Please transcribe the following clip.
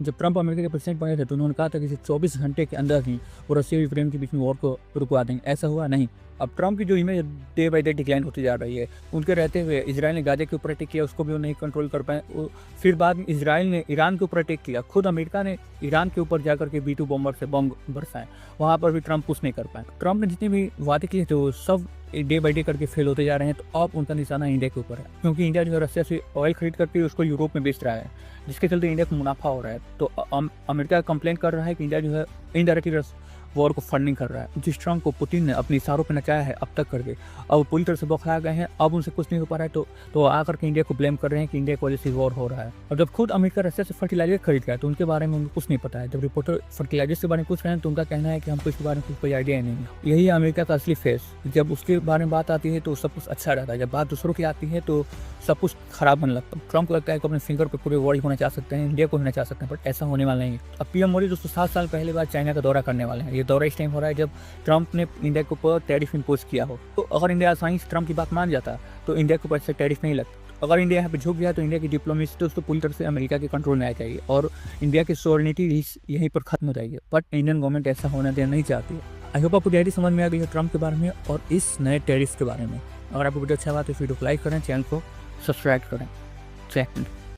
जब Trump America के president बने थे तो उन्होंने कहा था कि 24 घंटे के अंदर ही वो रशिया और यूक्रेन के बीच में वॉर को रुकवा देंगे। ऐसा हुआ नहीं। अब ट्रंप की जो image day by day decline होती जा रही है। उनके रहते हुए इजराइल ने गाजा के ऊपर अटैक किया, उसको भी वो नहीं कंट्रोल कर पाए। फिर बाद में इजराइल ने ईरान के ऊपर अटैक किया, खुद अमेरिका ने ईरान के ऊपर जाकर के B2 बॉम्बर से बम बरसाए, वहाँ पर भी ट्रंप कुछ नहीं कर पाए। ट्रंप ने जितने भी वादे किए थे वो सब डे बाई डे करके फेल होते जा रहे हैं। तो अब उनका निशाना इंडिया के ऊपर है, क्योंकि इंडिया जो है रशिया से ऑयल खरीद करके उसको यूरोप में बेच रहा है, जिसके चलते इंडिया को मुनाफा हो रहा है। तो अमेरिका कंप्लेन कर रहा है कि इंडिया जो है इनडायरेक्टली वॉर को फंडिंग कर रहा है। जिस ट्रंप को पुतिन ने अपने इशारों पे नचाया है अब तक करके, अब वो पूरी तरह से बौखला गए हैं, अब उनसे कुछ नहीं हो पा रहा है। तो आकर के इंडिया को ब्लेम कर रहे हैं कि इंडिया की वजह से वॉर हो रहा है। और जब खुद अमेरिका रशिया से फर्टिलाइजर खरीद गया तो उनके बारे में उनको कुछ नहीं पता है। जब रिपोर्टर फर्टिलाइजर के बारे में पूछ रहे हैं तो उनका कहना है कि हमको इसके बारे में कोई आइडिया ही नहीं है। यही है अमेरिका का असली फेस। जब उसके बारे में बात आती है तो सब कुछ अच्छा रहता है, जब बात दूसरों की आती है तो सब कुछ खराब होने लगता है। ट्रंप को लगता है कि अपने फिंगर पे पूरे वर्ल्ड होना चाह सकते हैं, इंडिया को होना चाह सकते हैं, बट ऐसा होने वाला नहीं है। अब पीएम मोदी दोस्तों 7 साल पहले बाद चाइना का दौरा करने वाले हैं। ये दौरा इस टाइम हो रहा है जब ट्रंप ने इंडिया के ऊपर टैरिफ इम्पोज किया हो। तो अगर इंडिया आसानी से ट्रंप की बात मान जाता तो इंडिया के ऊपर ऐसे टैरिफ नहीं लगता। अगर इंडिया यहाँ पे झुक गया तो इंडिया की डिप्लोमेसी तो पूरी तरह से अमेरिका के कंट्रोल में आ जाएगी और इंडिया की सॉवरेनिटी यहीं पर खत्म हो जाएगी। बट इंडियन गवर्नमेंट ऐसा होने देना नहीं चाहती है। आई होप आपको क्लैरिटी समझ में आ गई है ट्रंप के बारे में और इस नए टैरिफ के बारे में। अगर आपको वीडियो अच्छा लगा तो वीडियो को लाइक करें, चैनल को सब्सक्राइब करें।